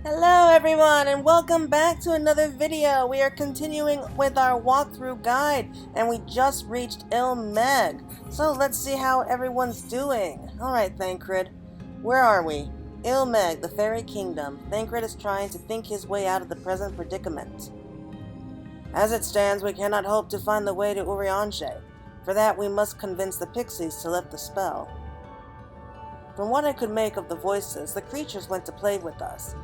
Hello everyone and welcome back to another video. We are continuing with our walkthrough guide and we just reached Il Mheg. So let's see how everyone's doing. Alright Thancred, where are we? Il Mheg, the Fairie Kingdom. Thancred is trying to think his way out of the present predicament. As it stands, we cannot hope to find the way to Urianger. For that we must convince the pixies to lift the spell. From what I could make of the voices, the creatures went to play with us.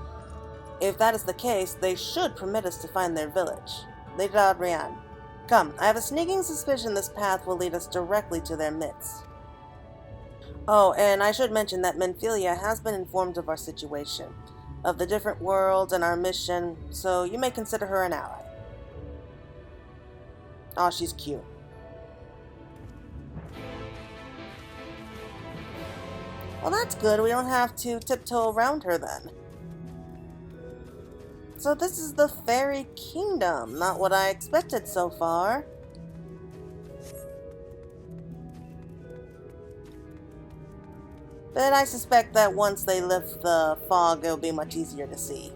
If that is the case, they should permit us to find their village. Lady Adrienne, come, I have a sneaking suspicion this path will lead us directly to their midst. Oh, and I should mention that Minfilia has been informed of our situation, of the different worlds and our mission, so you may consider her an ally. Oh, she's cute. Well, that's good. We don't have to tiptoe around her then. So this is the Fairie Kingdom. Not what I expected so far. But I suspect that once they lift the fog, it'll be much easier to see.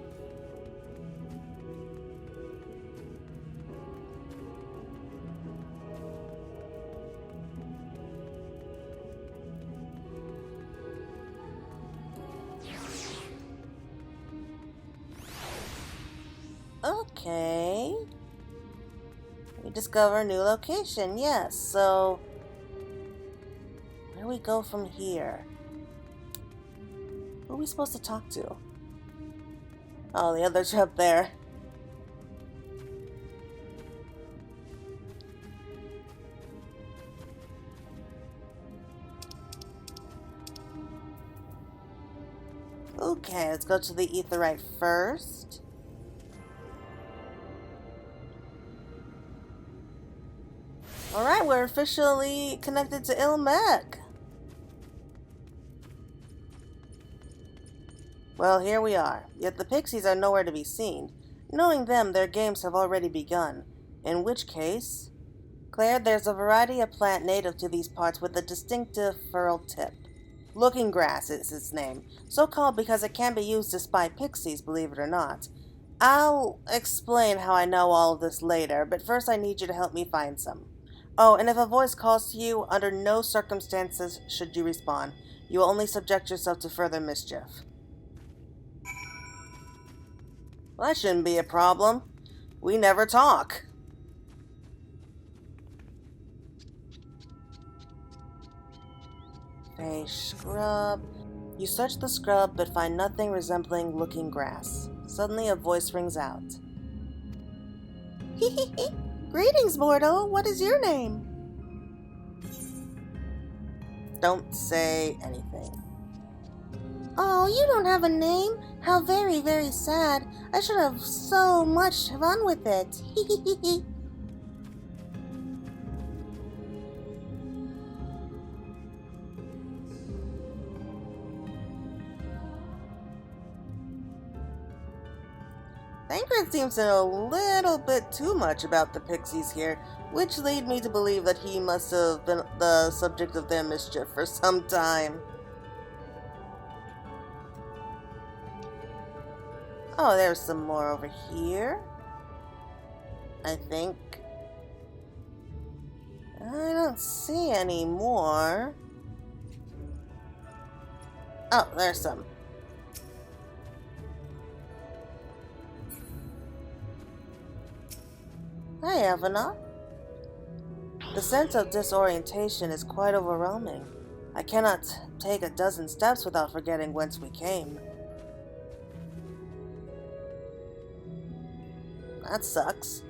Okay. We discover a new location, yes, so where do we go from here? Who are we supposed to talk to? Oh, the others are up there. Okay, let's go to the Aetheryte first. Alright, we're officially connected to Il Mheg. Well, here we are. Yet the pixies are nowhere to be seen. Knowing them, their games have already begun. In which case... Claire, there's a variety of plant native to these parts with a distinctive furrowed tip. Looking Grass is its name. So called because it can be used to spy pixies, believe it or not. I'll explain how I know all of this later, but first I need you to help me find some. Oh, and if a voice calls to you, under no circumstances should you respond. You will only subject yourself to further mischief. Well, that shouldn't be a problem. We never talk. A scrub. You search the scrub, but find nothing resembling Looking Grass. Suddenly a voice rings out. Greetings, mortal. What is your name? Don't say anything. Oh, you don't have a name? How very, very sad. I should have so much fun with it. Thancred seems to know a little bit too much about the pixies here, which lead me to believe that he must have been the subject of their mischief for some time. Oh, there's some more over here. I think. I don't see any more. Oh, there's some. Hi, Avana. The sense of disorientation is quite overwhelming. I cannot take a dozen steps without forgetting whence we came. That sucks.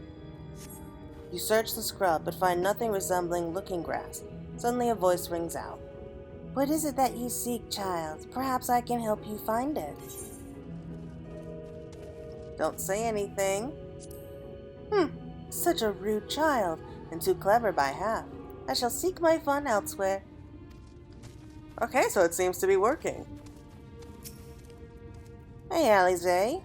You search the scrub, but find nothing resembling Looking Grass. Suddenly a voice rings out. What is it that you seek, child? Perhaps I can help you find it. Don't say anything. Such a rude child, and too clever by half. I shall seek my fun elsewhere. Okay, so it seems to be working. Hey, Alize.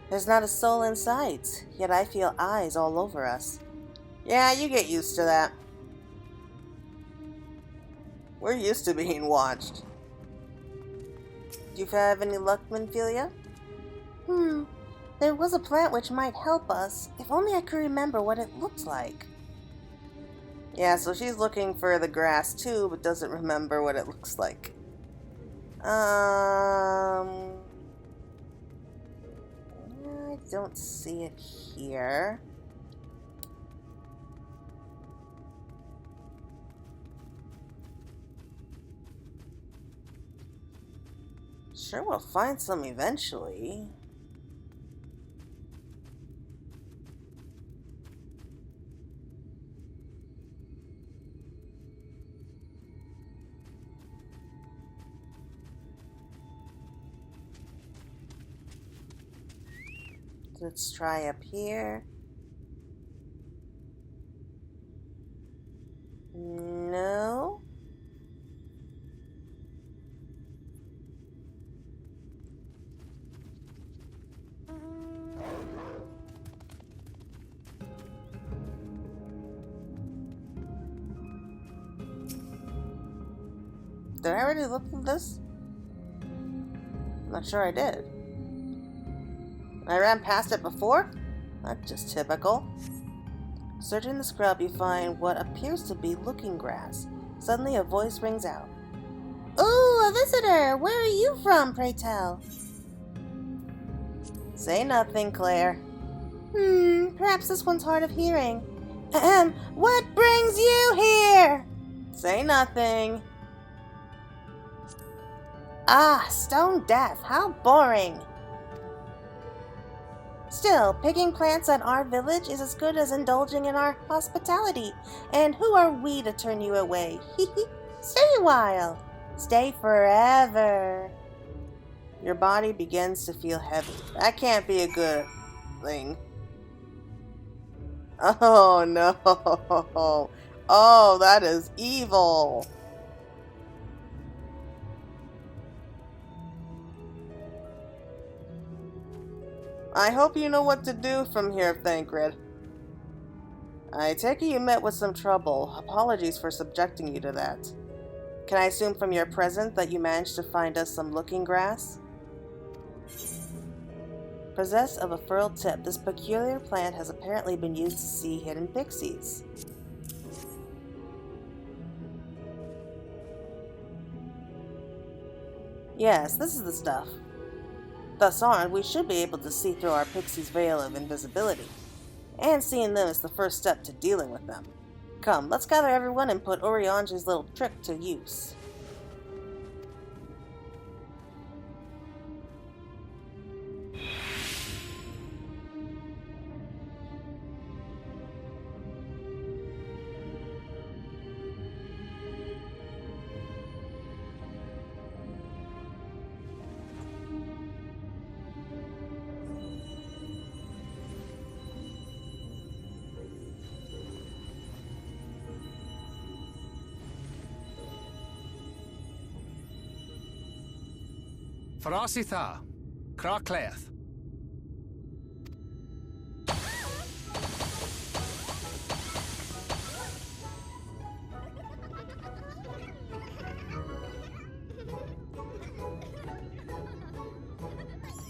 There's not a soul in sight, yet I feel eyes all over us. Yeah, you get used to that. We're used to being watched. Do you have any luck, Minfilia? There was a plant which might help us. If only I could remember what it looked like. Yeah, so she's looking for the grass too, but doesn't remember what it looks like. I don't see it here. Sure, we'll find some eventually. Let's try up here. No. Did I already look at this? I'm not sure I did. I ran past it before? That's just typical. Searching the scrub, you find what appears to be looking grass. Suddenly a voice rings out. Ooh, a visitor! Where are you from, pray tell? Say nothing, Claire. Perhaps this one's hard of hearing. What brings you here? Say nothing. Ah, stone deaf. How boring. Still, picking plants at our village is as good as indulging in our hospitality. And who are we to turn you away? Stay a while. Stay forever. Your body begins to feel heavy. That can't be a good thing. Oh no. Oh, that is evil. I hope you know what to do from here, Thancred. I take it you met with some trouble. Apologies for subjecting you to that. Can I assume from your present that you managed to find us some looking grass? Possessed of a furled tip, this peculiar plant has apparently been used to see hidden pixies. Yes, this is the stuff. Thus armed, we should be able to see through our pixie's veil of invisibility. And seeing them is the first step to dealing with them. Come, let's gather everyone and put Urianger's little trick to use. Farasitha, Krakleath.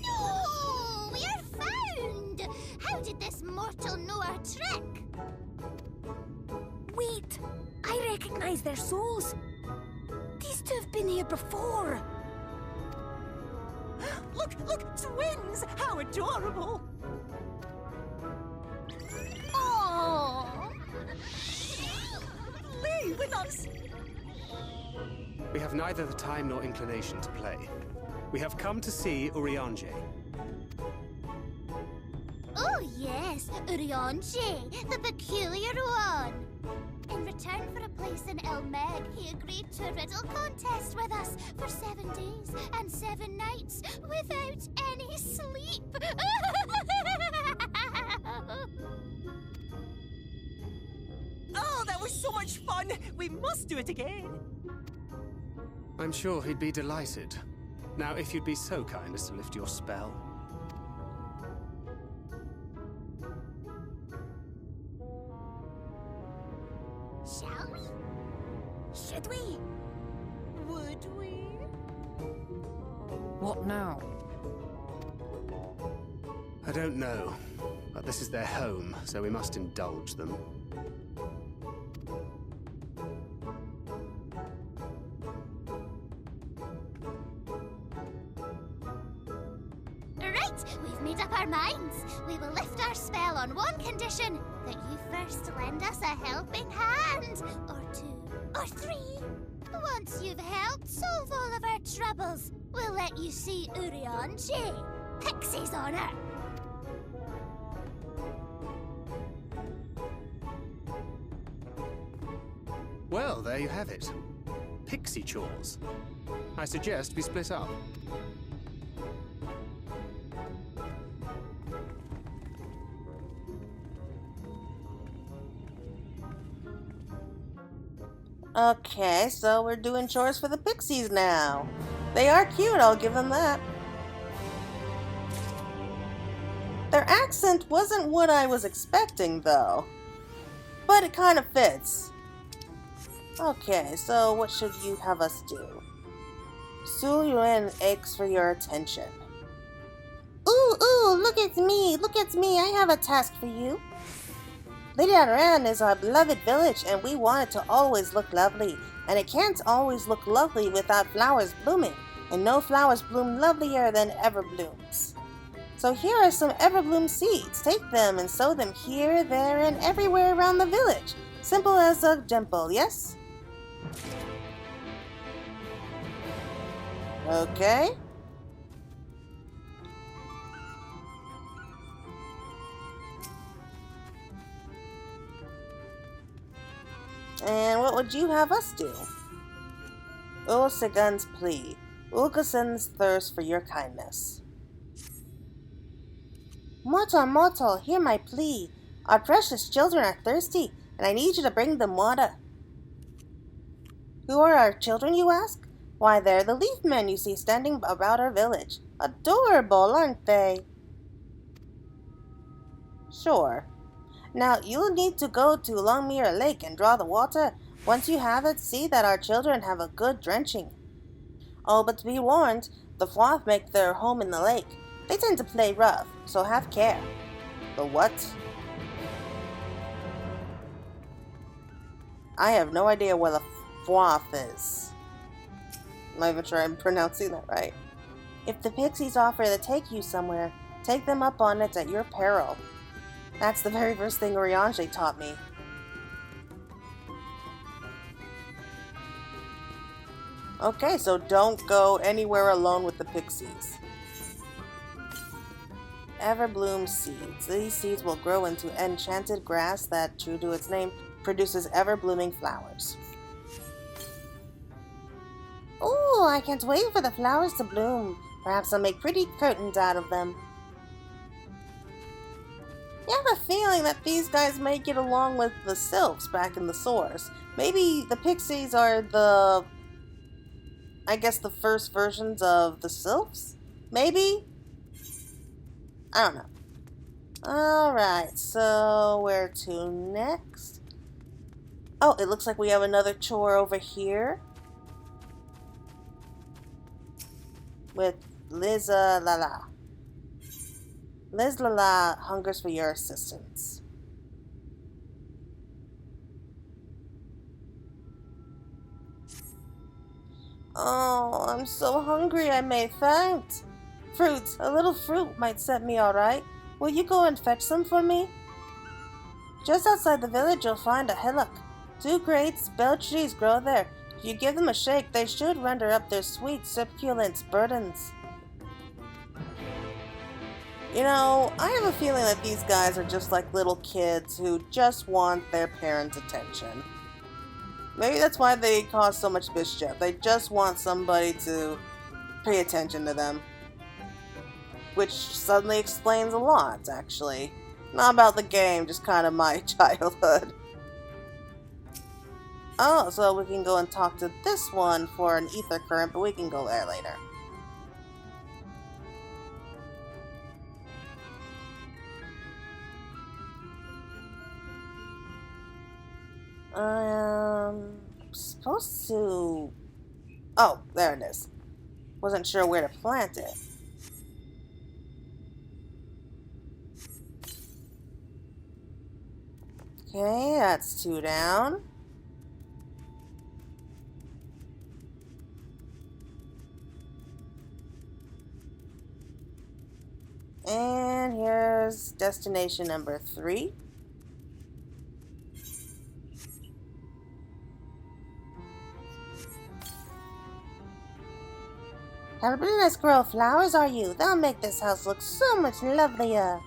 No! We're found! How did this mortal know our trick? Wait! I recognize their souls. These two have been here before. Look, twins! How adorable! Oh! Leave with us! We have neither the time nor inclination to play. We have come to see Urianger. Oh yes, Urianger, the peculiar one. In return for a place in Il Mheg, he agreed to a riddle contest with us for 7 days and 7 nights without any sleep. Oh, that was so much fun! We must do it again! I'm sure he'd be delighted. Now, if you'd be so kind as to lift your spell. Shall we? Should we? Would we? What now? I don't know, but this is their home, so we must indulge them. Right, we've made up our minds. We will lift our spell on one condition, that you first lend us a helping hand. Or two, or three. Once you've helped solve all of our troubles, we'll let you see Urianger, Pixie's honor. Well, there you have it. Pixie chores. I suggest we split up. Okay, so we're doing chores for the pixies now. They are cute, I'll give them that. Their accent wasn't what I was expecting, though. But it kind of fits. Okay, so what should you have us do? Sul aches for your attention. Ooh, look at me, I have a task for you. Lady Aran is our beloved village, and we want it to always look lovely. And it can't always look lovely without flowers blooming, and no flowers bloom lovelier than everblooms. So here are some everbloom seeds. Take them and sow them here, there, and everywhere around the village. Simple as a dimple, yes? Okay. And what would you have us do? Ulsagun's plea. Ulgasun's thirst for your kindness. Mortal, hear my plea. Our precious children are thirsty, and I need you to bring them water. Who are our children, you ask? Why, they're the leaf men you see standing about our village. Adorable, aren't they? Sure. Now, you'll need to go to Longmere Lake and draw the water. Once you have it, see that our children have a good drenching. Oh, but be warned, the Fwath make their home in the lake. They tend to play rough, so have care. The what? I have no idea what a Fwath is. I'm not even sure I'm pronouncing that right. If the pixies offer to take you somewhere, take them up on it at your peril. That's the very first thing Urianger taught me. Okay, so don't go anywhere alone with the pixies. Everbloom seeds. These seeds will grow into enchanted grass that, true to its name, produces ever-blooming flowers. Ooh, I can't wait for the flowers to bloom. Perhaps I'll make pretty curtains out of them. You have a feeling that these guys may get along with the sylphs back in the source. Maybe the pixies are the... I guess the first versions of the sylphs? Maybe? I don't know. Alright, so where to next? Oh, it looks like we have another chore over here. With Liz Lala. Liz Lala hungers for your assistance. Oh, I'm so hungry I may faint. Fruit, a little fruit might set me alright. Will you go and fetch some for me? Just outside the village you'll find a hillock. 2 great spell trees grow there. If you give them a shake, they should render up their sweet, succulent burdens. You know, I have a feeling that these guys are just like little kids who just want their parents' attention. Maybe that's why they cause so much mischief. They just want somebody to pay attention to them. Which suddenly explains a lot, actually. Not about the game, just kind of my childhood. Oh, so we can go and talk to this one for an ether current, but we can go there later. Supposed to... Oh, there it is. Wasn't sure where to plant it. Okay, that's 2 down. And here's destination number 3. Helping us grow flowers, are you? They'll make this house look so much lovelier.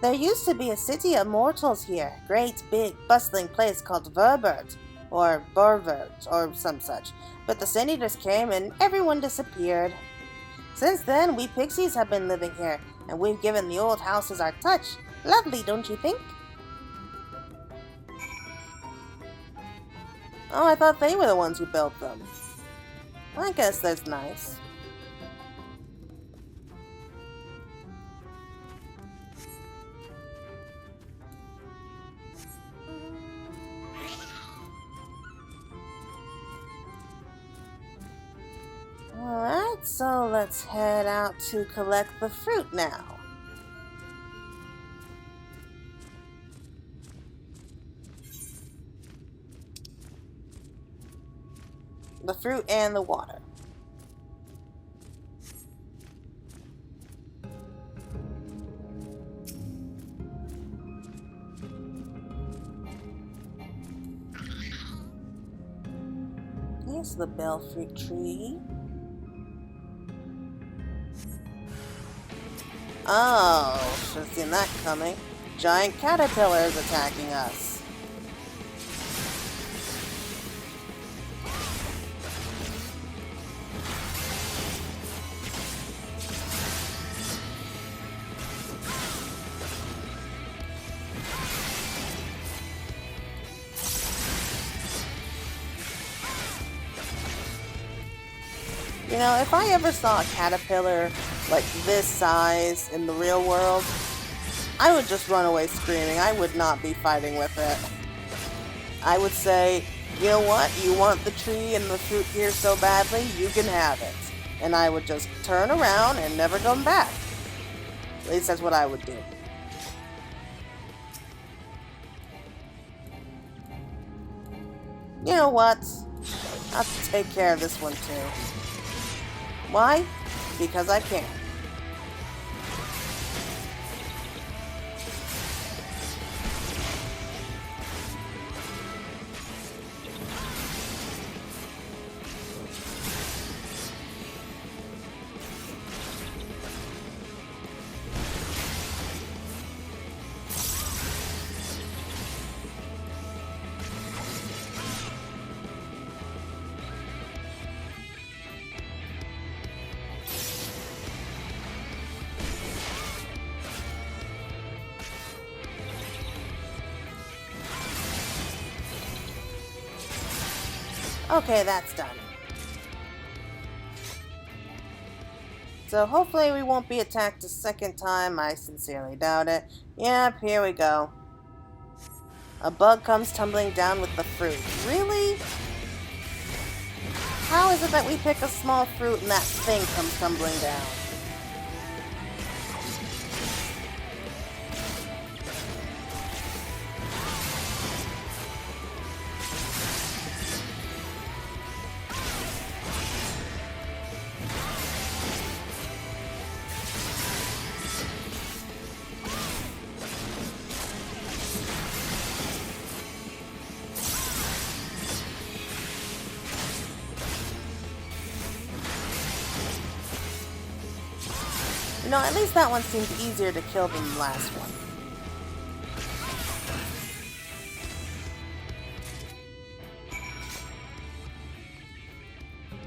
There used to be a city of mortals here. Great, big, bustling place called Verbert, or Borvert, or some such. But the Sin Eaters came and everyone disappeared. Since then, we pixies have been living here, and we've given the old houses our touch. Lovely, don't you think? Oh, I thought they were the ones who built them. I guess that's nice. Alright, so let's head out to collect the fruit now. The fruit and the water. Here's the bell fruit tree. Oh, should have seen that coming. Giant caterpillars attacking us. You know, if I ever saw a caterpillar like this size in the real world, I would just run away screaming. I would not be fighting with it. I would say, you know what? You want the tree and the fruit here so badly, you can have it. And I would just turn around and never come back. At least that's what I would do. You know what? I'll take care of this one too. Why? Because I can. Okay, that's done. So hopefully we won't be attacked a second time. I sincerely doubt it. Yep, here we go. A bug comes tumbling down with the fruit. Really? How is it that we pick a small fruit and that thing comes tumbling down? You know, at least that one seemed easier to kill than the last one.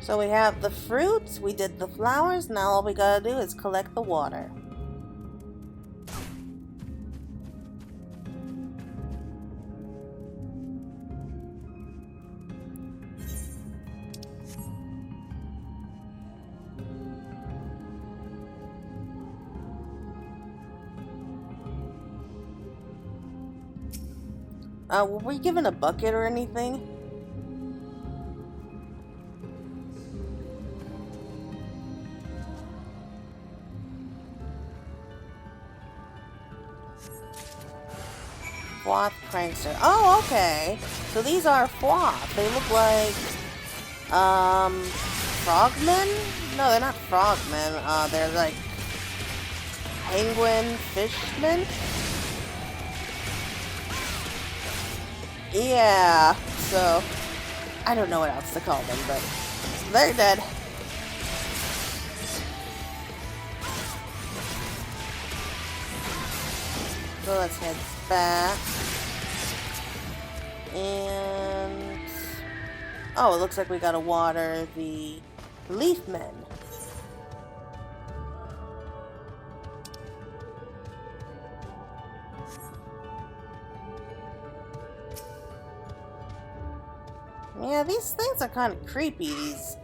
So we have the fruit, we did the flowers, now all we gotta do is collect the water. Were we given a bucket or anything? Fwoth prankster. Oh, okay. So these are Fwoth. They look like, frogmen? No, they're not frogmen. They're like penguin fishmen? Yeah, so I don't know what else to call them, but they're dead. So let's head back. And oh, it looks like we gotta water the leaf men. Yeah, these things are kind of creepy, these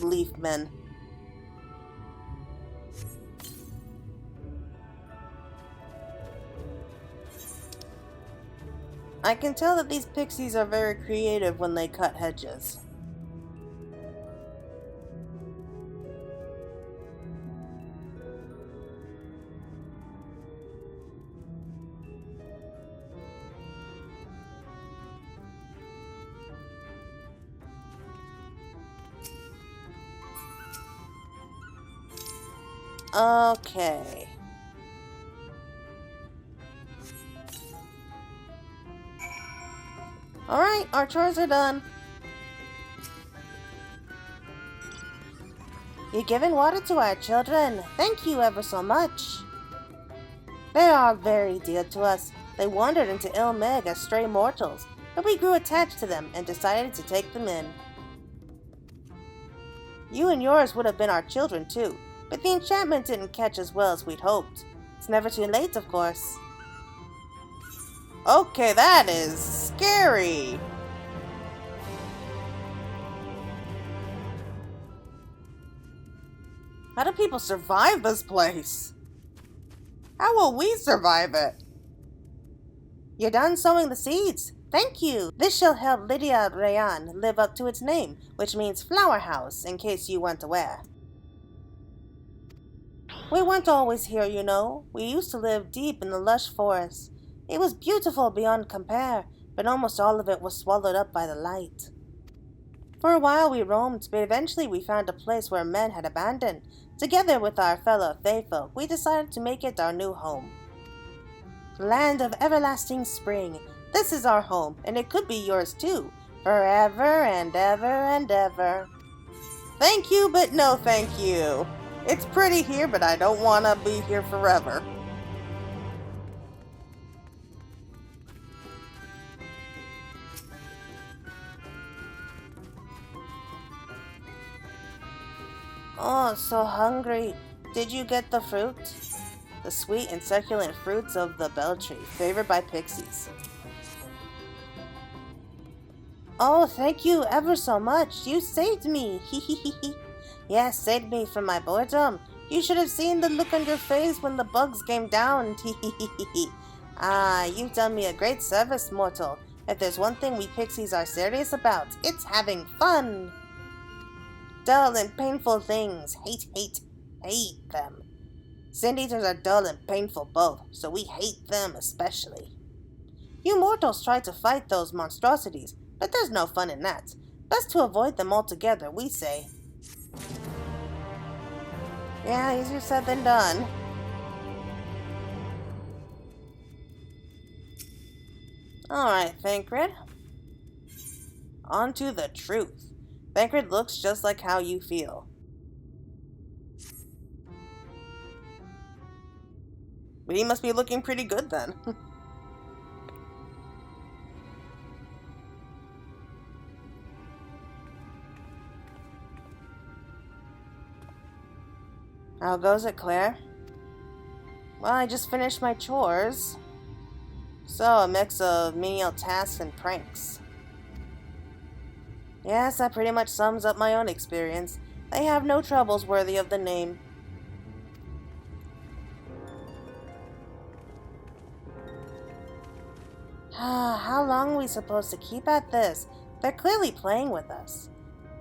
leaf men. I can tell that these pixies are very creative when they cut hedges. Okay. Alright, our chores are done. You're giving water to our children. Thank you ever so much. They are very dear to us. They wandered into Il Mheg as stray mortals, but we grew attached to them and decided to take them in. You and yours would have been our children too, but the enchantment didn't catch as well as we'd hoped. It's never too late, of course. Okay, that is scary. How do people survive this place? How will we survive it? You're done sowing the seeds. Thank you. This shall help Lydia Rayan live up to its name, which means flower house, in case you weren't aware. We weren't always here, you know. We used to live deep in the lush forest. It was beautiful beyond compare, but almost all of it was swallowed up by the light. For a while we roamed, but eventually we found a place where men had abandoned. Together with our fellow Fae folk, we decided to make it our new home. Land of everlasting spring. This is our home, and it could be yours too. Forever and ever and ever. Thank you, but no thank you. It's pretty here, but I don't want to be here forever. Oh, so hungry. Did you get the fruit? The sweet and succulent fruits of the bell tree, favored by pixies. Oh, thank you ever so much. You saved me. Hehehe. Yes, saved me from my boredom. You should have seen the look on your face when the bugs came down. Hehehe. Ah, you've done me a great service, mortal. If there's one thing we pixies are serious about, it's having fun. Dull and painful things. Hate them. Sand eaters are dull and painful both, so we hate them especially. You mortals try to fight those monstrosities, but there's no fun in that. Best to avoid them altogether, we say. Yeah, easier said than done. Alright, Thancred. On to the truth. Thancred looks just like how you feel. But he must be looking pretty good then. How goes it, Claire? Well, I just finished my chores. So, a mix of menial tasks and pranks. Yes, that pretty much sums up my own experience. They have no troubles worthy of the name. How long are we supposed to keep at this? They're clearly playing with us.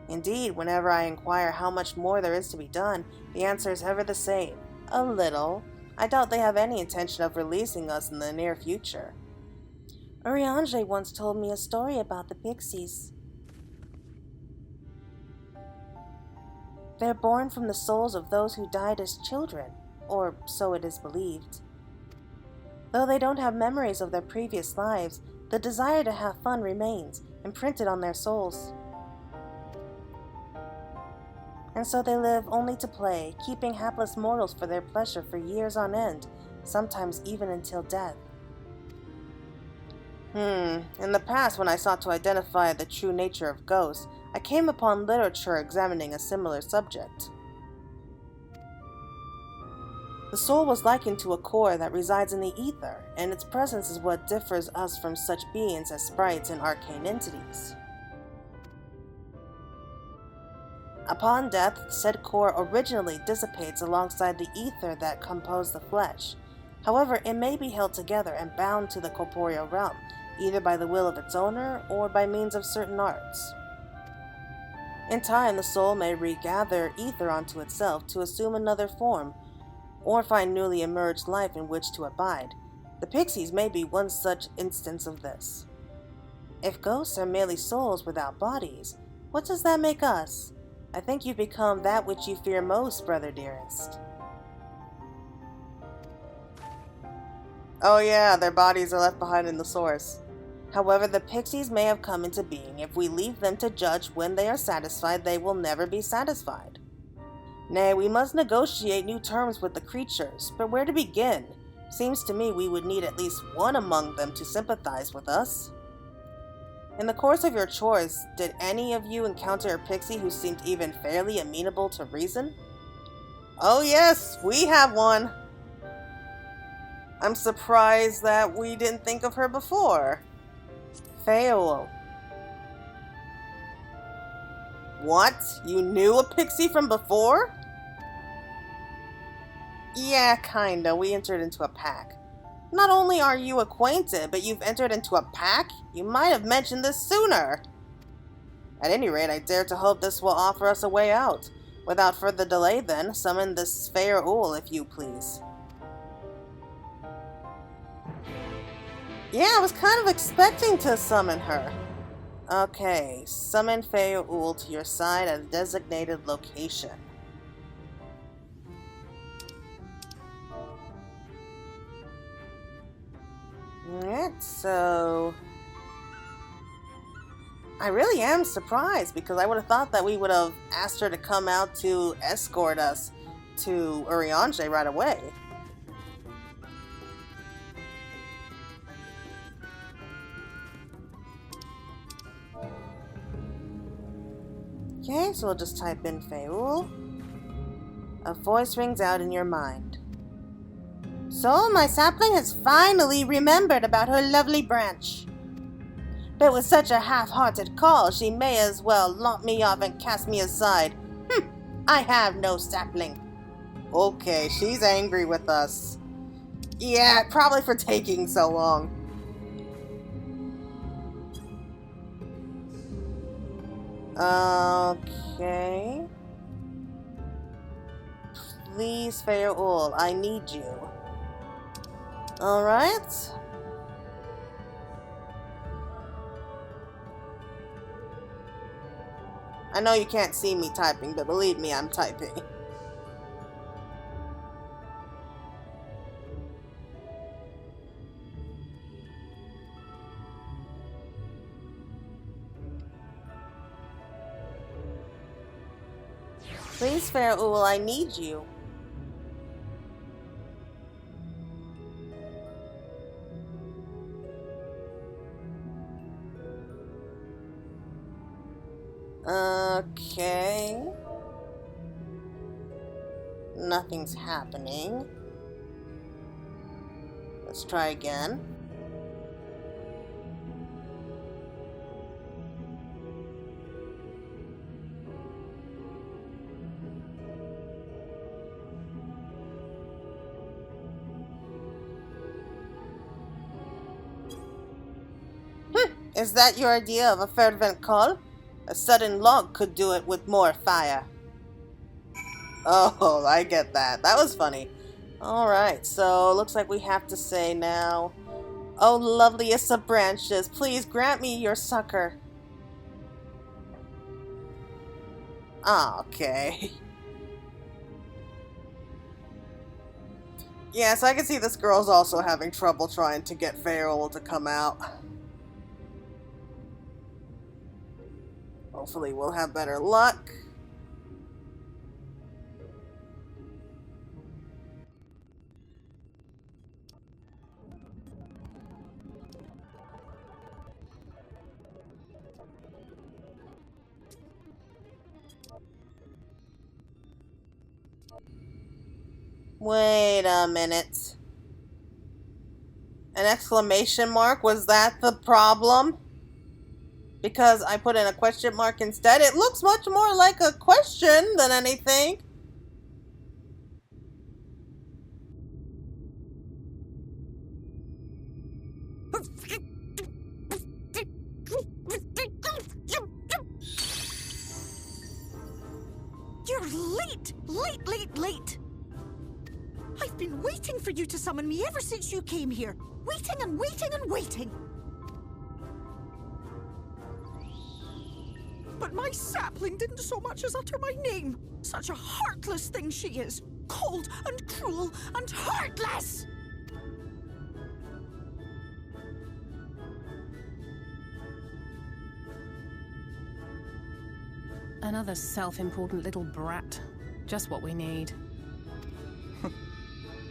Indeed, whenever I inquire how much more there is to be done, the answer is ever the same. A little. I doubt they have any intention of releasing us in the near future. Urianger once told me a story about the pixies. They're born from the souls of those who died as children, or so it is believed. Though they don't have memories of their previous lives, the desire to have fun remains, imprinted on their souls. And so they live only to play, keeping hapless mortals for their pleasure for years on end, sometimes even until death. In the past, when I sought to identify the true nature of ghosts, I came upon literature examining a similar subject. The soul was likened to a core that resides in the ether, and its presence is what differs us from such beings as sprites and arcane entities. Upon death, said core originally dissipates alongside the ether that composed the flesh. However, it may be held together and bound to the corporeal realm, either by the will of its owner or by means of certain arts. In time, the soul may regather ether onto itself to assume another form, or find newly emerged life in which to abide. The pixies may be one such instance of this. If ghosts are merely souls without bodies, what does that make us? I think you've become that which you fear most, brother dearest. Oh yeah, their bodies are left behind in the source. However, the pixies may have come into being. If we leave them to judge when they are satisfied, they will never be satisfied. Nay, we must negotiate new terms with the creatures, but where to begin? Seems to me we would need at least one among them to sympathize with us. In the course of your chores, did any of you encounter a pixie who seemed even fairly amenable to reason? Oh yes, we have one! I'm surprised that we didn't think of her before. Feo Ul. What? You knew a pixie from before? Yeah, kinda. We entered into a pack. Not only are you acquainted, but you've entered into a pack? You might have mentioned this sooner. At any rate, I dare to hope this will offer us a way out. Without further delay then, summon this Feo Ul, if you please. Yeah, I was kind of expecting to summon her. Okay, summon Feo Ul to your side at a designated location. Alright, so... I really am surprised, because I would have thought that we would have asked her to come out to escort us to Urianger right away. Okay, so we'll just type in Feo Ul. A voice rings out in your mind. So, my sapling has finally remembered about her lovely branch. But with such a half-hearted call, she may as well lop me off and cast me aside. I have no sapling. Okay, she's angry with us. Yeah, probably for taking so long. Okay. Please, Feo Ul, I need you. Alright. I know you can't see me typing, but believe me, I'm typing. Please, Feo Ul, I need you. Okay. Nothing's happening. Let's try again. Is that your idea of a fervent call? A sudden log could do it with more fire. Oh, I get that. That was funny. Alright, so looks like we have to say now, Oh, loveliest of branches, please grant me your succor. Okay. Yes, I can see this girl's also having trouble trying to get Feo Ul to come out. Hopefully we'll have better luck. Wait a minute. An exclamation mark? Was that the problem? Because I put in a question mark instead? It looks much more like a question than anything. You're late! Late! I've been waiting for you to summon me ever since you came here. Waiting and waiting and waiting. But my sapling didn't so much as utter my name. Such a heartless thing she is. Cold and cruel and heartless! Another self-important little brat. Just what we need.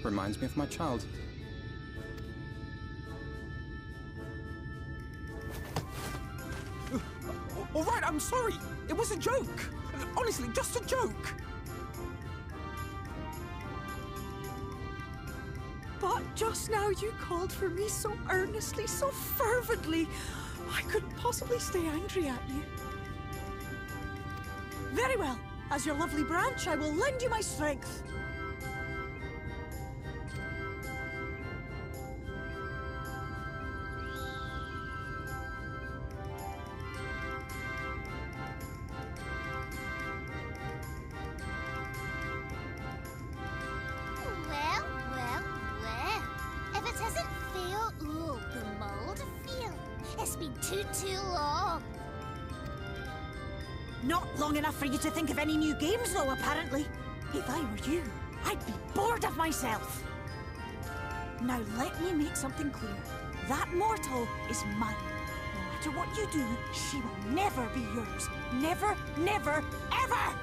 Reminds me of my child. All right, I'm sorry. It was a joke. Honestly, just a joke. But just now you called for me so earnestly, so fervently. I couldn't possibly stay angry at you. Very well. As your lovely branch, I will lend you my strength. Well. If it isn't Feo Ul, the mold feel. It's been too long. Not long enough for you to think of any new games, though, apparently. If I were you, I'd be bored of myself. Now let me make something clear. That mortal is mine. No matter what you do, she will never be yours. Never, never, ever!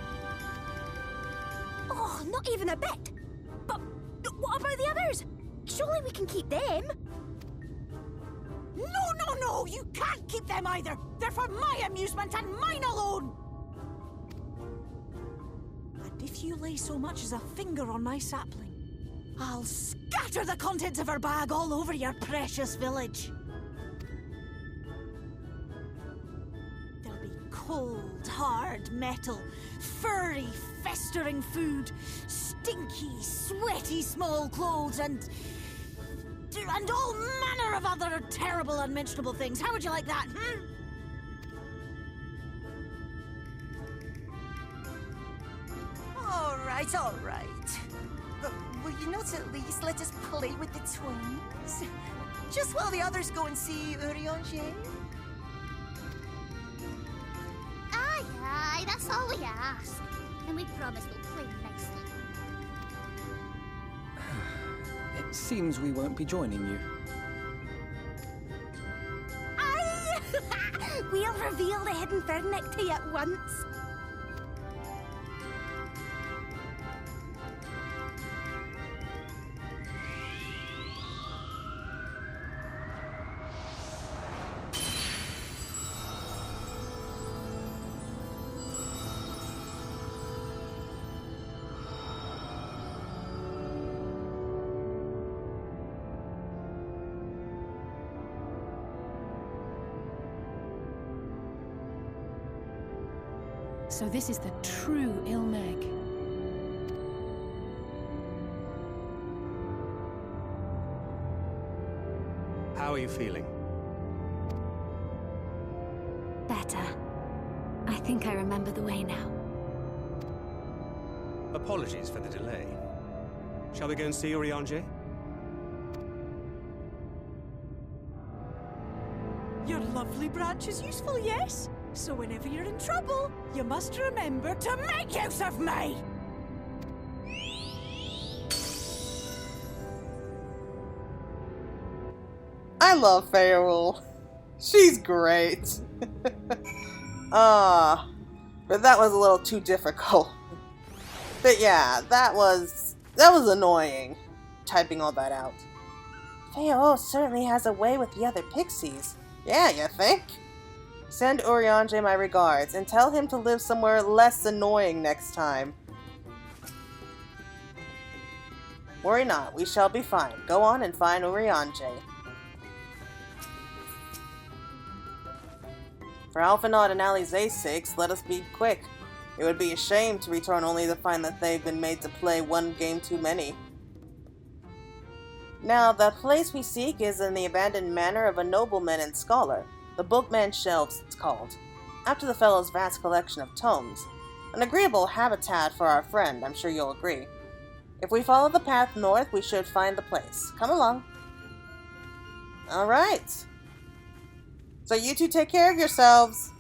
Oh, not even a bit. But what about the others? Surely we can keep them. No, you can't keep them either. They're for my amusement and mine alone. And if you lay so much as a finger on my sapling, I'll scatter the contents of her bag all over your precious village. There'll be cold, hard metal, furry, festering food, stinky, sweaty small clothes, and all manner of other terrible, unmentionable things. How would you like that, All right. But will you not at least let us play with the twins? Just while the others go and see Urianger? Aye, that's all we ask. And we promise we'll play nicely. It seems we won't be joining you. Aye! We'll reveal the hidden furnick to you at once. So this is the true Il Mheg. How are you feeling? Better. I think I remember the way now. Apologies for the delay. Shall we go and see Urianger? lovely branch is useful, yes? So whenever you're in trouble, you must remember to make use of me! I love Feo Ul. She's great. But that was a little too difficult. But yeah, that was annoying, typing all that out. Feo Ul certainly has a way with the other pixies. Yeah, you think? Send Urianger my regards, and tell him to live somewhere less annoying next time. Worry not, we shall be fine. Go on and find Urianger. For Alphinaud and Alizé's sakes, let us be quick. It would be a shame to return only to find that they've been made to play one game too many. Now, the place we seek is in the abandoned manor of a nobleman and scholar. The Bookman's Shelves, it's called, after the fellow's vast collection of tomes. An agreeable habitat for our friend, I'm sure you'll agree. If we follow the path north, we should find the place. Come along. Alright. So you two take care of yourselves.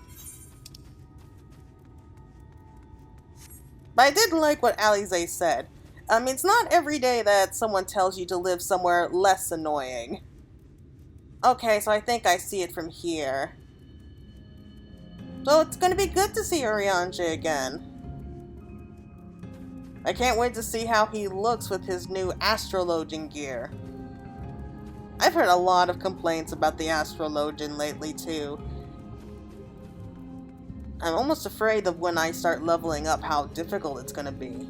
But I did like what Alizé said. I mean, it's not every day that someone tells you to live somewhere less annoying. Okay, so I think I see it from here. So it's going to be good to see Urianger again. I can't wait to see how he looks with his new astrologian gear. I've heard a lot of complaints about the astrologian lately too. I'm almost afraid of when I start leveling up how difficult it's going to be.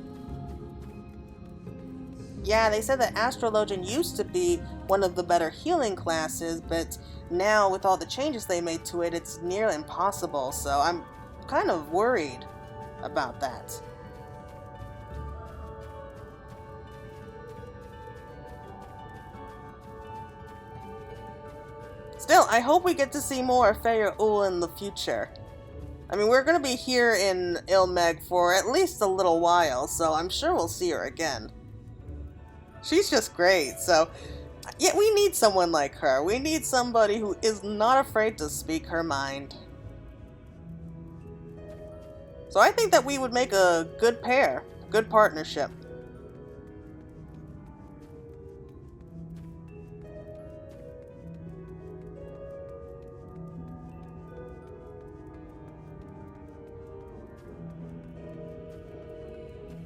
Yeah, they said that astrologian used to be one of the better healing classes, but now with all the changes they made to it, it's nearly impossible, so I'm kind of worried about that. Still, I hope we get to see more of Feo Ul in the future. I mean, we're going to be here in Il Mheg for at least a little while, so I'm sure we'll see her again. She's just great, so yeah, we need someone like her. We need somebody who is not afraid to speak her mind. So I think that we would make a good pair, good partnership.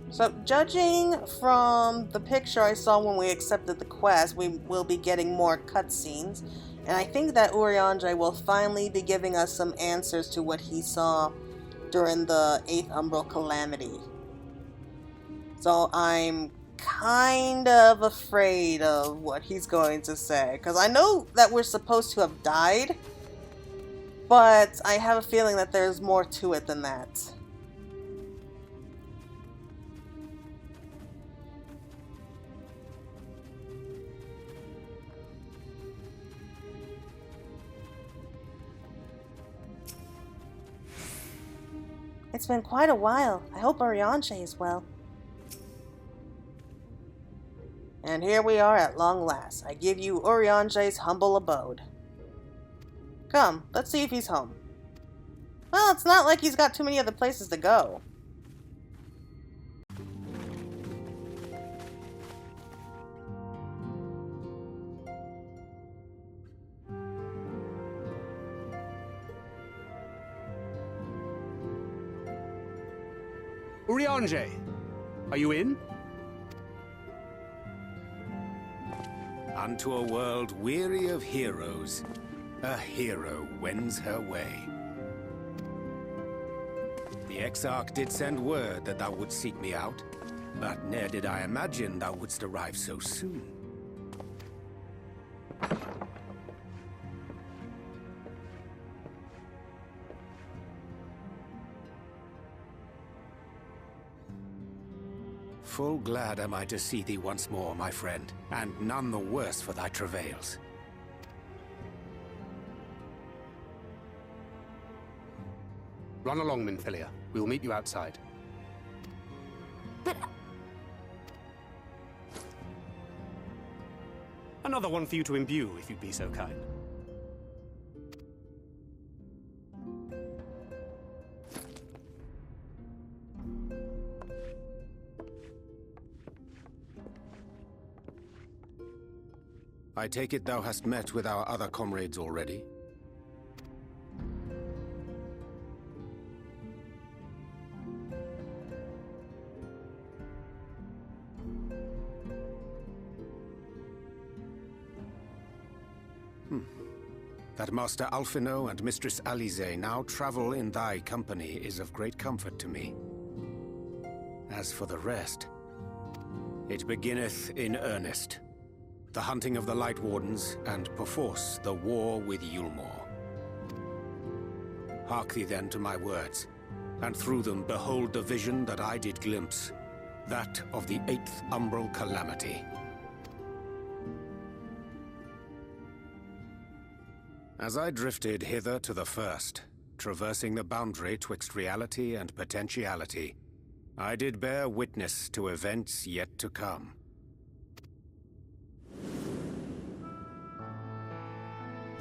So, judging from the picture I saw when we accepted the quest, we will be getting more cutscenes, and I think that Urianger will finally be giving us some answers to what he saw during the 8th Umbral Calamity. So I'm kind of afraid of what he's going to say, because I know that we're supposed to have died, but I have a feeling that there's more to it than that. It's been quite a while. I hope Urianger is well. And here we are at long last. I give you Urianger's humble abode. Come, let's see if he's home. Well, it's not like he's got too many other places to go. Urianger, are you in? Unto a world weary of heroes, a hero wends her way. The Exarch did send word that thou wouldst seek me out, but ne'er did I imagine thou wouldst arrive so soon. Full glad am I to see thee once more, my friend, and none the worse for thy travails. Run along, Minfilia. We'll meet you outside. But... Another one for you to imbue, if you'd be so kind. I take it thou hast met with our other comrades already? That Master Alphino and Mistress Alize now travel in thy company is of great comfort to me. As for the rest, it beginneth in earnest. The hunting of the Light Wardens, and perforce the war with Eulmor. Hark thee then to my words, and through them behold the vision that I did glimpse, that of the 8th Umbral Calamity. As I drifted hither to the first, traversing the boundary twixt reality and potentiality, I did bear witness to events yet to come.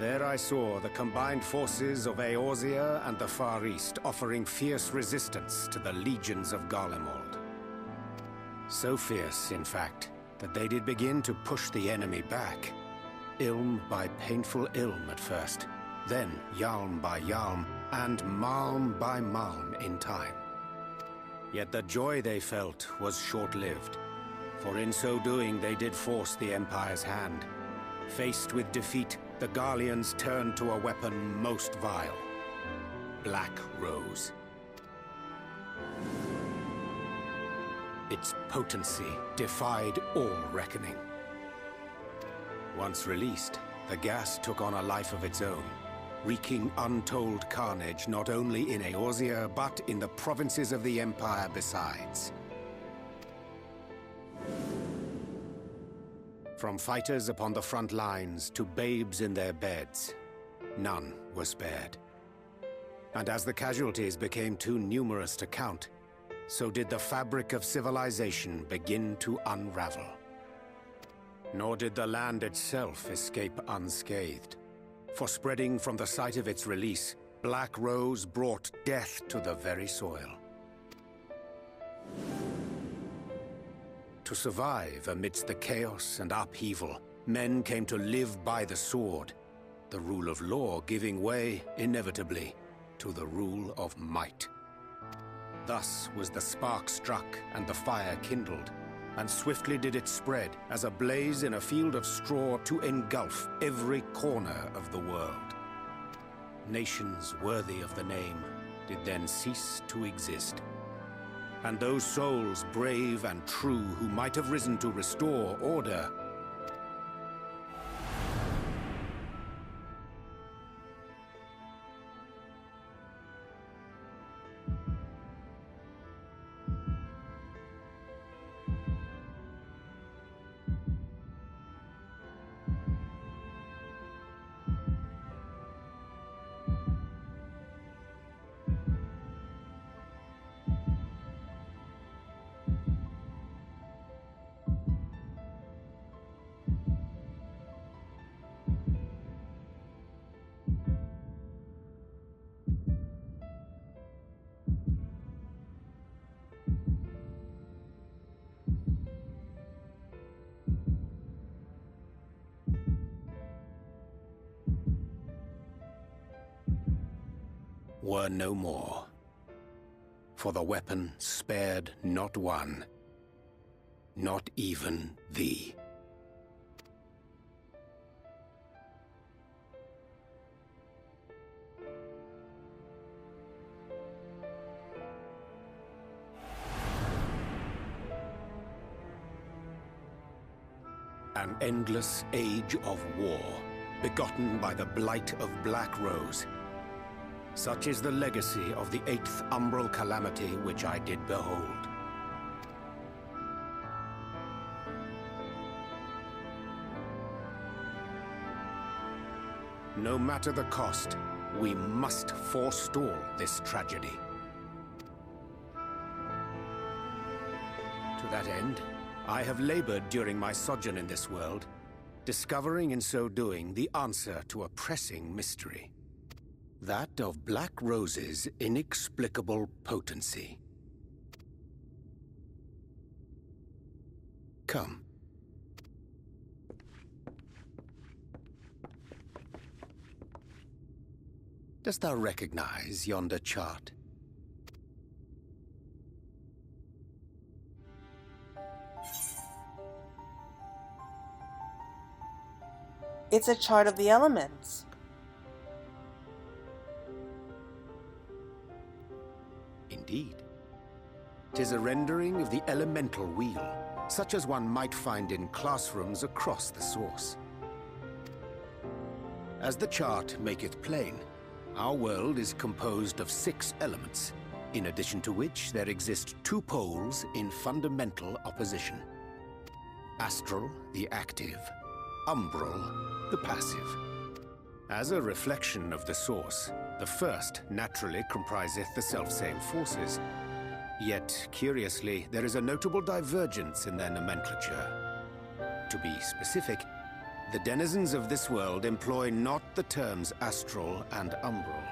There I saw the combined forces of Eorzea and the Far East offering fierce resistance to the legions of Garlemald. So fierce, in fact, that they did begin to push the enemy back. Ilm by painful Ilm at first, then Yalm by Yalm, and Malm by Malm in time. Yet the joy they felt was short-lived, for in so doing they did force the Empire's hand. Faced with defeat, the Garleans turned to a weapon most vile: Black Rose. Its potency defied all reckoning. Once released, the gas took on a life of its own, wreaking untold carnage not only in Eorzea, but in the provinces of the Empire besides. From fighters upon the front lines to babes in their beds, none were spared. And as the casualties became too numerous to count, so did the fabric of civilization begin to unravel. Nor did the land itself escape unscathed, for spreading from the site of its release, Black Rose brought death to the very soil. To survive amidst the chaos and upheaval, men came to live by the sword, the rule of law giving way, inevitably, to the rule of might. Thus was the spark struck and the fire kindled, and swiftly did it spread as a blaze in a field of straw to engulf every corner of the world. Nations worthy of the name did then cease to exist. And those souls brave and true who might have risen to restore order were no more. For the weapon spared not one, not even thee. An endless age of war, begotten by the blight of Black Rose. Such is the legacy of the 8th Umbral Calamity which I did behold. No matter the cost, we must forestall this tragedy. To that end, I have labored during my sojourn in this world, discovering in so doing the answer to a pressing mystery. That of Black Rose's inexplicable potency. Come. dost thou recognize yonder chart? It's a chart of the elements. Indeed. 'Tis a rendering of the elemental wheel, such as one might find in classrooms across the source. As the chart maketh plain, our world is composed of 6 elements, in addition to which there exist 2 poles in fundamental opposition. Astral, the active; Umbral, the passive. As a reflection of the source, the first naturally compriseth the selfsame forces. Yet, curiously, there is a notable divergence in their nomenclature. To be specific, the denizens of this world employ not the terms astral and umbral.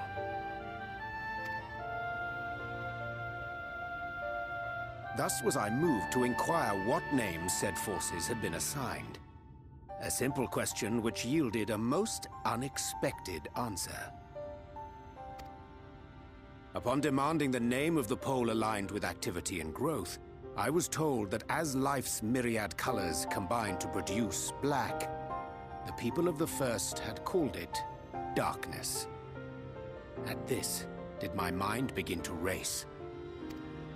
Thus was I moved to inquire what names said forces had been assigned. A simple question which yielded a most unexpected answer. Upon demanding the name of the pole aligned with activity and growth, I was told that as life's myriad colors combine to produce black, the people of the first had called it darkness. At this, did my mind begin to race.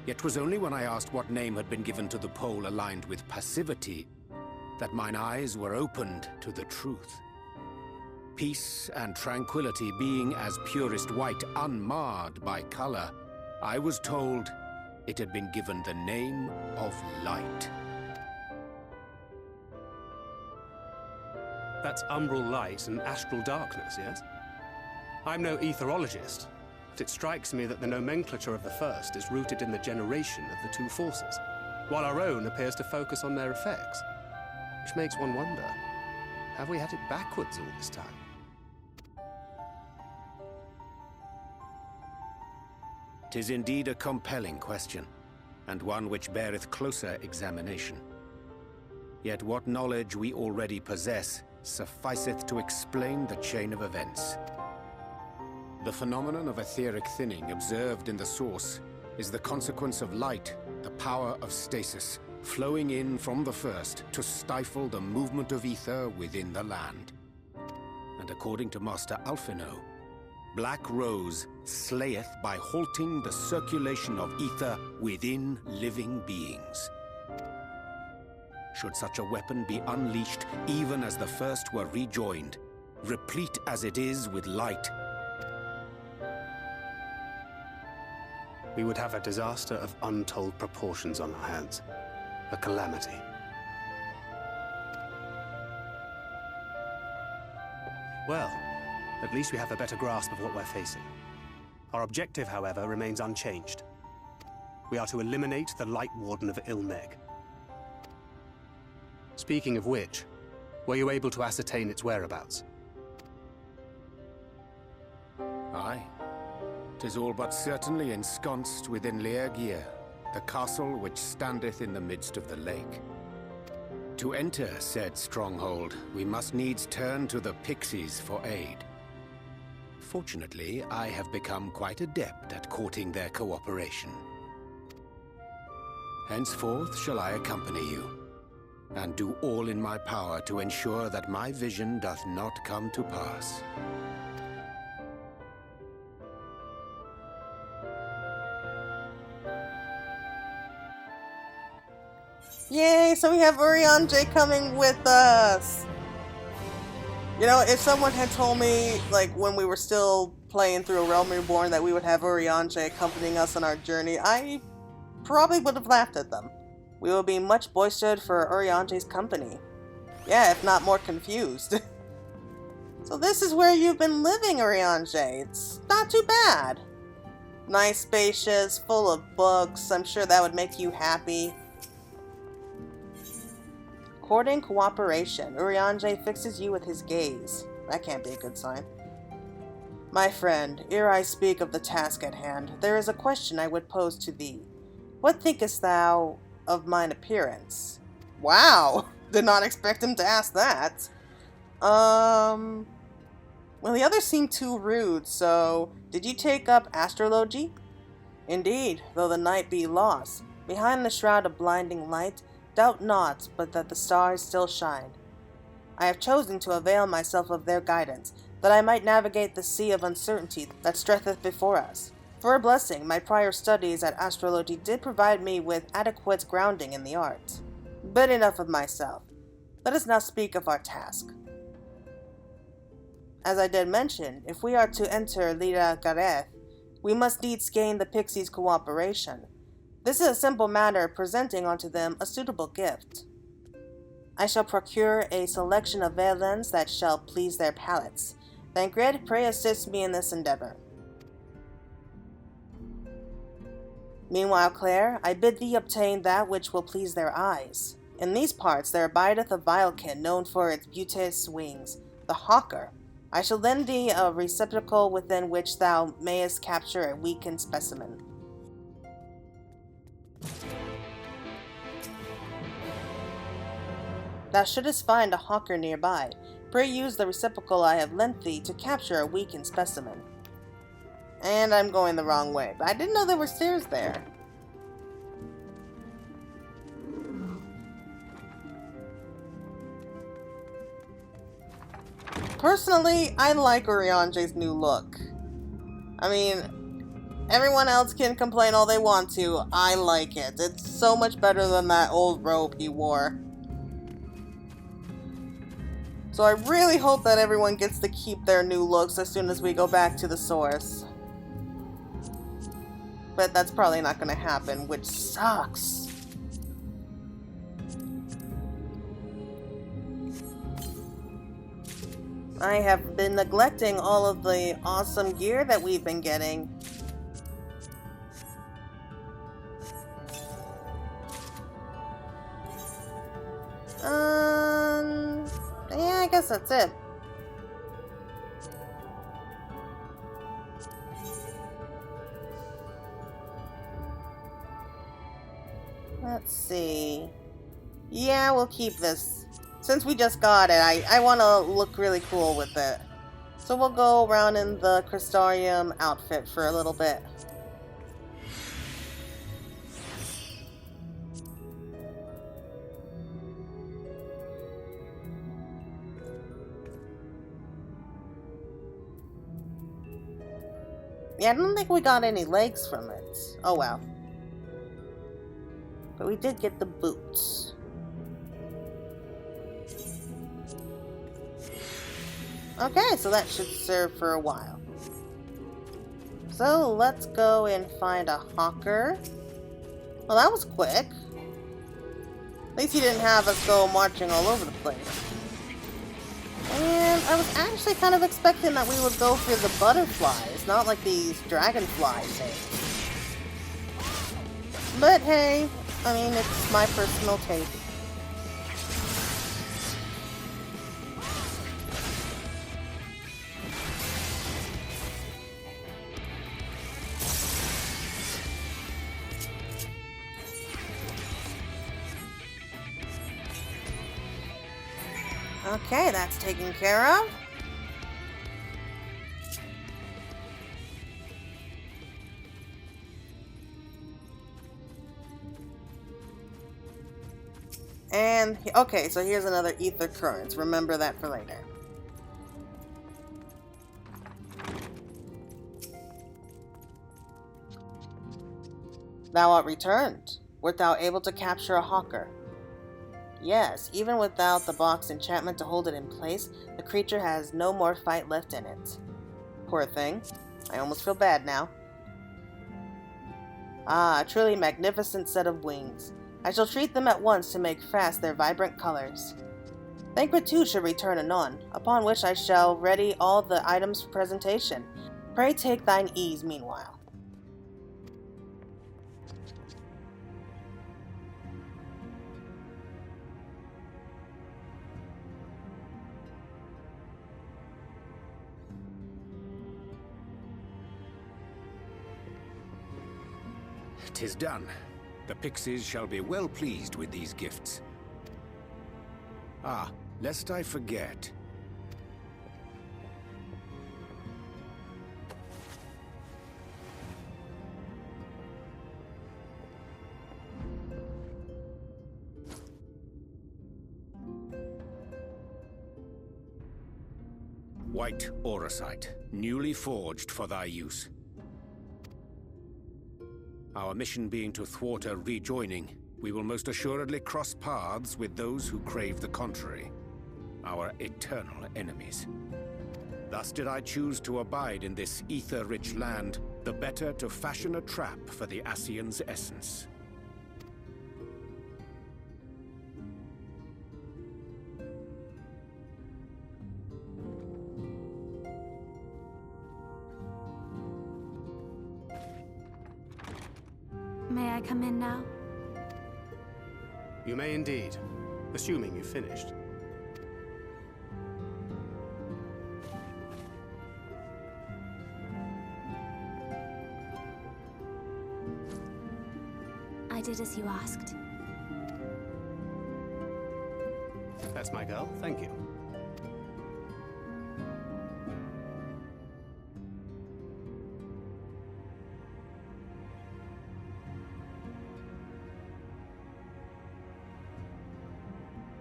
Yet 'twas only when I asked what name had been given to the pole aligned with passivity that mine eyes were opened to the truth. Peace and tranquility being as purest white, unmarred by color, I was told it had been given the name of light. That's umbral light and astral darkness, yes? I'm no etherologist, but it strikes me that the nomenclature of the first is rooted in the generation of the 2 forces, while our own appears to focus on their effects. Which makes one wonder, have we had it backwards all this time? "'Tis indeed a compelling question, and one which beareth closer examination. Yet what knowledge we already possess sufficeth to explain the chain of events. The phenomenon of etheric thinning observed in the source is the consequence of light, the power of stasis, flowing in from the first to stifle the movement of ether within the land. And according to Master Alphino, Black Rose slayeth by halting the circulation of ether within living beings. Should such a weapon be unleashed even as the first were rejoined, replete as it is with light, We would have a disaster of untold proportions on our hands. A calamity. Well, at least we have a better grasp of what we're facing. Our objective, however, remains unchanged. We are to eliminate the Light Warden of Il Mheg. Speaking of which, were you able to ascertain its whereabouts? Aye. 'Tis all but certainly ensconced within Urianger, the castle which standeth in the midst of the lake. To enter said stronghold, we must needs turn to the pixies for aid. Fortunately, I have become quite adept at courting their cooperation. Henceforth shall I accompany you, and do all in my power to ensure that my vision doth not come to pass. Yay, so we have Urianger coming with us! You know, if someone had told me, like, when we were still playing through A Realm Reborn that we would have Urianger accompanying us on our journey, I probably would have laughed at them. We will be much boistered for Urianger's company. Yeah, if not more confused. So this is where you've been living, Urianger. It's not too bad. Nice, spacious, full of books. I'm sure that would make you happy. Courting cooperation. Urianger fixes you with his gaze. That can't be a good sign. My friend, ere I speak of the task at hand, there is a question I would pose to thee. What thinkest thou of mine appearance? Wow! Did not expect him to ask that. Well, the others seem too rude, so did you take up astrology? Indeed, though the night be lost, behind the shroud of blinding light, doubt not but that the stars still shine. I have chosen to avail myself of their guidance, that I might navigate the sea of uncertainty that stretcheth before us. For a blessing, my prior studies at astrology did provide me with adequate grounding in the art. But enough of myself. Let us now speak of our task. As I did mention, if we are to enter Lira Gareth, we must needs gain the pixies' cooperation. This is a simple matter of presenting unto them a suitable gift. I shall procure a selection of violins that shall please their palates. Thancred, pray assist me in this endeavor. Meanwhile, Claire, I bid thee obtain that which will please their eyes. In these parts there abideth a vilekin known for its beauteous wings, the hawker. I shall lend thee a receptacle within which thou mayest capture a weakened specimen. Thou shouldest find a hawker nearby. Pray use the receptacle I have lent thee to capture a weakened specimen. And I'm going the wrong way, but I didn't know there were stairs there. Personally, I like Urianger's new look. I mean, everyone else can complain all they want to. I like it. It's so much better than that old robe he wore. So I really hope that everyone gets to keep their new looks as soon as we go back to the source. But that's probably not going to happen, which sucks. I have been neglecting all of the awesome gear that we've been getting. Yeah, I guess that's it. Let's see. Yeah, we'll keep this. Since we just got it, I want to look really cool with it. So we'll go around in the Crystarium outfit for a little bit. Yeah, I don't think we got any legs from it. Oh well. But we did get the boots. Okay, so that should serve for a while. So let's go and find a hawker. Well, that was quick. At least he didn't have us go marching all over the place. And I was actually kind of expecting that we would go for the butterflies, not like these dragonfly things. But hey, I mean, it's my personal taste. Okay, that's taken care of. And, okay, so here's another ether current. Remember that for later. Thou art returned. Wert thou able to capture a hawker? Yes, even without the box enchantment to hold it in place, the creature has no more fight left in it. Poor thing. I almost feel bad now. Ah, a truly magnificent set of wings. I shall treat them at once to make fast their vibrant colors. Thancred too should return anon, upon which I shall ready all the items for presentation. Pray take thine ease meanwhile. "'Tis done. The pixies shall be well pleased with these gifts. Ah, lest I forget. White auracite, newly forged for thy use. Our mission being to thwart a rejoining, we will most assuredly cross paths with those who crave the contrary, our eternal enemies. Thus did I choose to abide in this ether-rich land, the better to fashion a trap for the Ascian's essence. May I come in now? You may indeed, assuming you've finished. I did as you asked. That's my girl, thank you.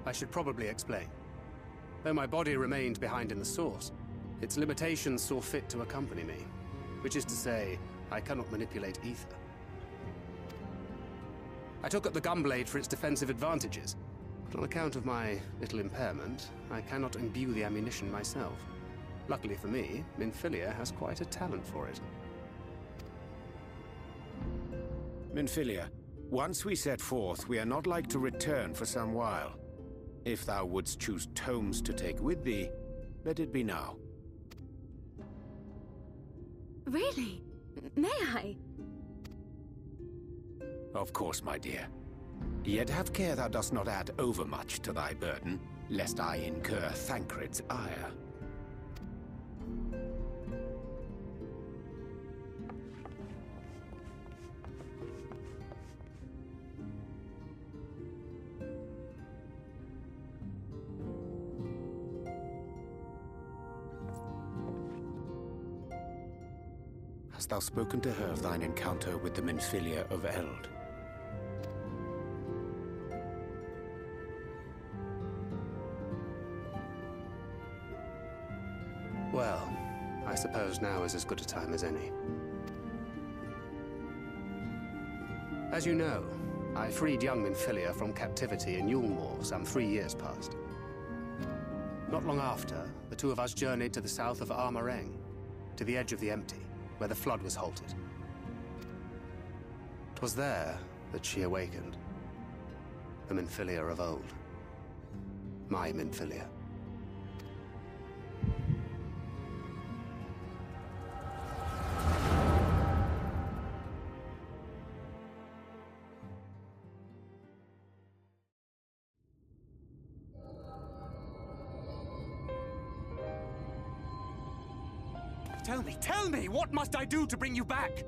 I should probably explain. Though my body remained behind in the source, its limitations saw fit to accompany me. Which is to say, I cannot manipulate ether. I took up the gunblade for its defensive advantages, but on account of my little impairment, I cannot imbue the ammunition myself. Luckily for me, Minfilia has quite a talent for it. Minfilia, once we set forth, we are not like to return for some while. If thou wouldst choose tomes to take with thee, let it be now. Really? May I? Of course, my dear. Yet have care thou dost not add overmuch to thy burden, lest I incur Thancred's ire. Hast thou spoken to her of thine encounter with the Minfilia of Eld? Well, I suppose now is as good a time as any. As you know, I freed young Minfilia from captivity in Eulmor some 3 years past. Not long after, the two of us journeyed to the south of Armareng, to the edge of the Empty, where the flood was halted. 'Twas there that she awakened. The Minfilia of old. My Minfilia. Tell me, what must I do to bring you back?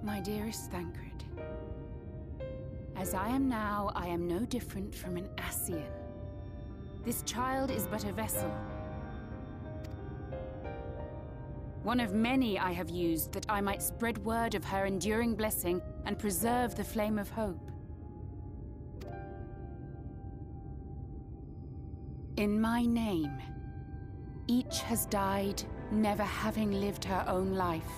My dearest Thancred, as I am now, I am no different from an Ascian. This child is but a vessel. One of many I have used that I might spread word of her enduring blessing and preserve the flame of hope. In my name, each has died, never having lived her own life.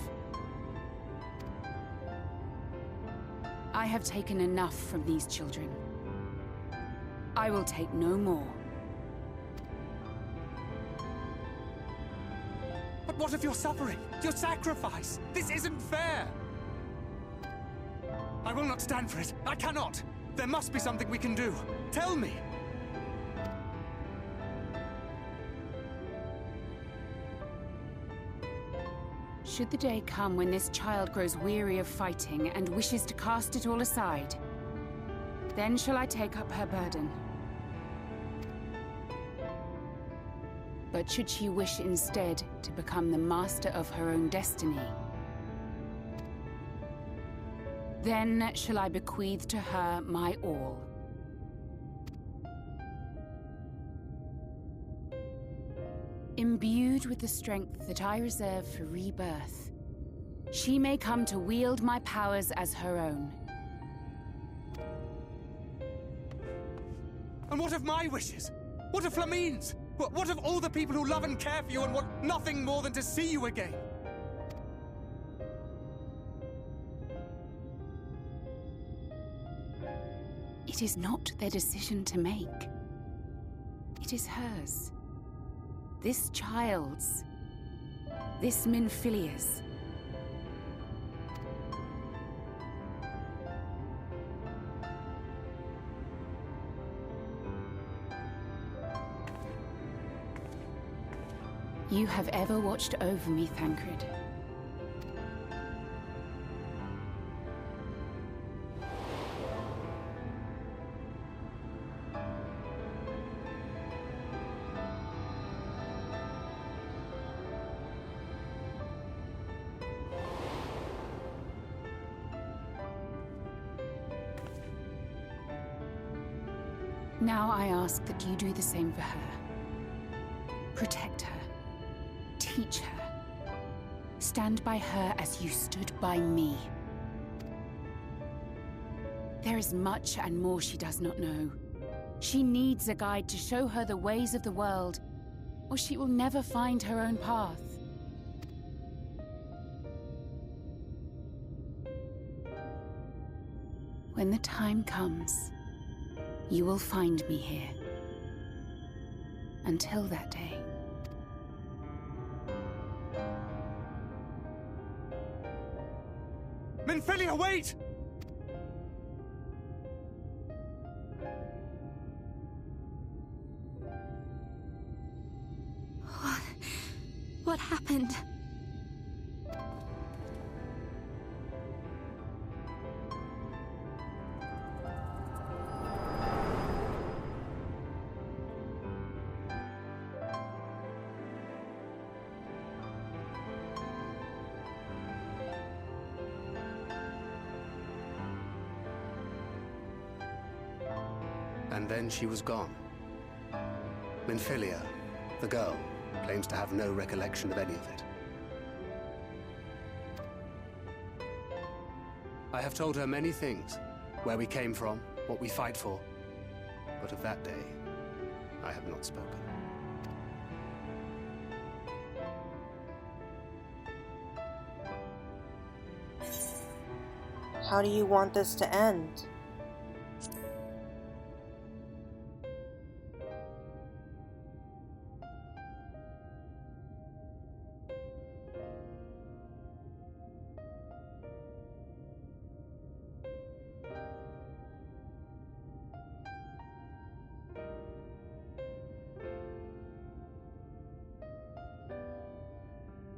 I have taken enough from these children. I will take no more. But what of your suffering? Your sacrifice? This isn't fair! I will not stand for it. I cannot! There must be something we can do. Tell me! Should the day come when this child grows weary of fighting and wishes to cast it all aside, then shall I take up her burden. But should she wish instead to become the master of her own destiny, then shall I bequeath to her my all. Imbued with the strength that I reserve for rebirth, she may come to wield my powers as her own. And what of my wishes? What of Flamine's? What of all the people who love and care for you and want nothing more than to see you again? It is not their decision to make. It is hers. This child's. This Minfilia's. You have ever watched over me, Thancred. Now I ask that you do the same for her. Protect her. Teach her. Stand by her as you stood by me. There is much and more she does not know. She needs a guide to show her the ways of the world, or she will never find her own path. When the time comes, you will find me here. Until that day. Minfilia, wait! What happened? And then she was gone. Minfilia, the girl, claims to have no recollection of any of it. I have told her many things. Where we came from, what we fight for. But of that day, I have not spoken. How do you want this to end?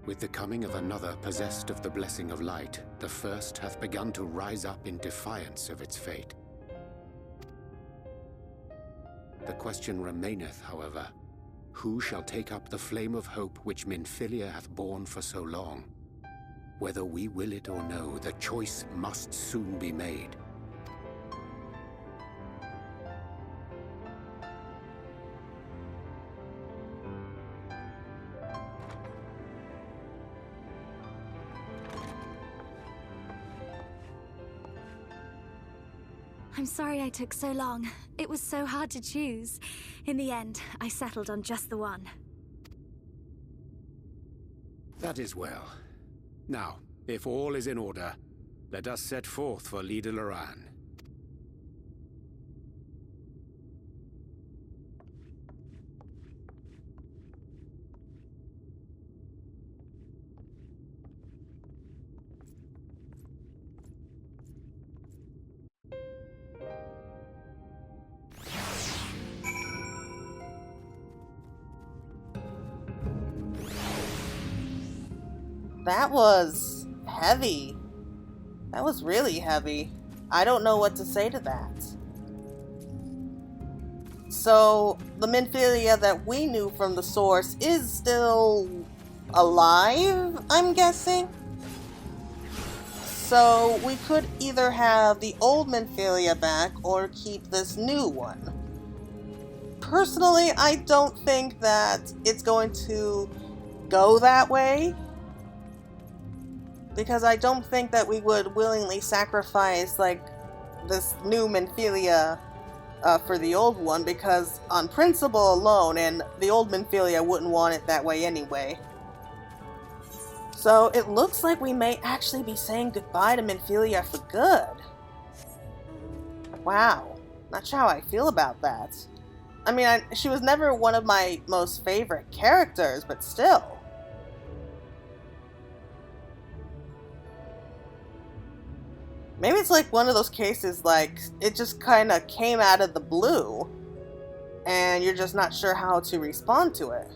With the coming of another possessed of the blessing of light, the first hath begun to rise up in defiance of its fate. The question remaineth, however, who shall take up the flame of hope which Minfilia hath borne for so long? Whether we will it or no, the choice must soon be made. I'm sorry I took so long. It was so hard to choose. In the end, I settled on just the one. That is well. Now, if all is in order, let us set forth for Lida Loran. That was heavy. That was really heavy. I don't know what to say to that. So, the Minfilia that we knew from the source is still alive, I'm guessing? So, we could either have the old Minfilia back or keep this new one. Personally, I don't think that it's going to go that way. Because I don't think that we would willingly sacrifice, like, this new Minfilia for the old one, because on principle alone, and the old Minfilia wouldn't want it that way anyway. So it looks like we may actually be saying goodbye to Minfilia for good. Wow. Not sure how I feel about that. I mean, she was never one of my most favorite characters, but still. Maybe it's like one of those cases, like, it just kind of came out of the blue, and you're just not sure how to respond to it.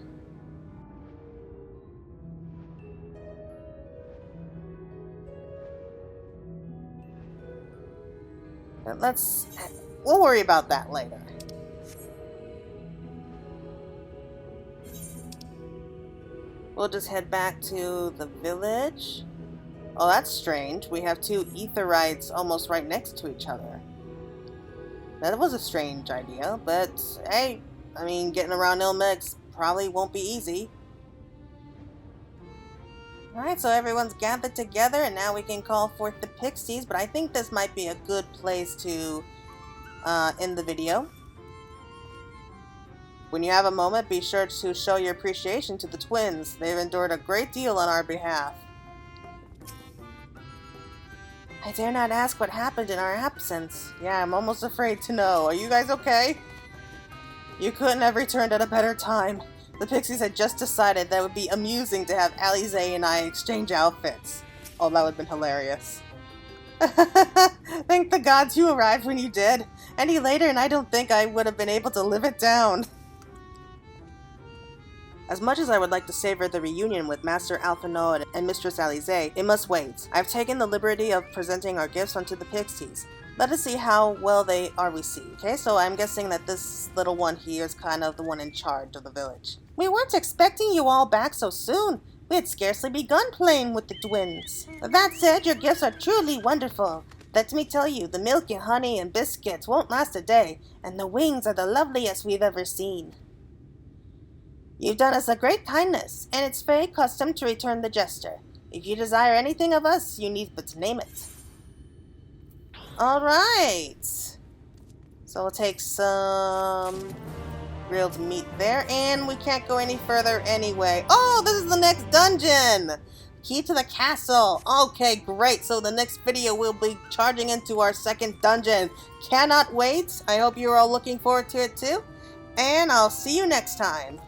But we'll worry about that later. We'll just head back to the village. Oh, that's strange. We have two Aetherites almost right next to each other. That was a strange idea, but hey, I mean, getting around Il Mheg probably won't be easy. Alright, so everyone's gathered together, and now we can call forth the pixies, but I think this might be a good place to end the video. When you have a moment, be sure to show your appreciation to the twins. They've endured a great deal on our behalf. I dare not ask what happened in our absence. Yeah, I'm almost afraid to know. Are you guys okay? You couldn't have returned at a better time. The pixies had just decided that it would be amusing to have Alize and I exchange outfits. Oh, that would have been hilarious. Thank the gods you arrived when you did. Any later and I don't think I would have been able to live it down. As much as I would like to savor the reunion with Master Alphinaud and Mistress Alize, it must wait. I've taken the liberty of presenting our gifts unto the pixies. Let us see how well they are received. Okay, so I'm guessing that this little one here is kind of the one in charge of the village. We weren't expecting you all back so soon. We had scarcely begun playing with the twins. That said, your gifts are truly wonderful. Let me tell you, the milk and honey and biscuits won't last a day, and the wings are the loveliest we've ever seen. You've done us a great kindness, and it's fairy custom to return the gesture. If you desire anything of us, you need but to name it. Alright. So we'll take some grilled meat there, and we can't go any further anyway. Oh, this is the next dungeon! Key to the castle. Okay, great. So the next video we'll be charging into our second dungeon. Cannot wait. I hope you're all looking forward to it too. And I'll see you next time.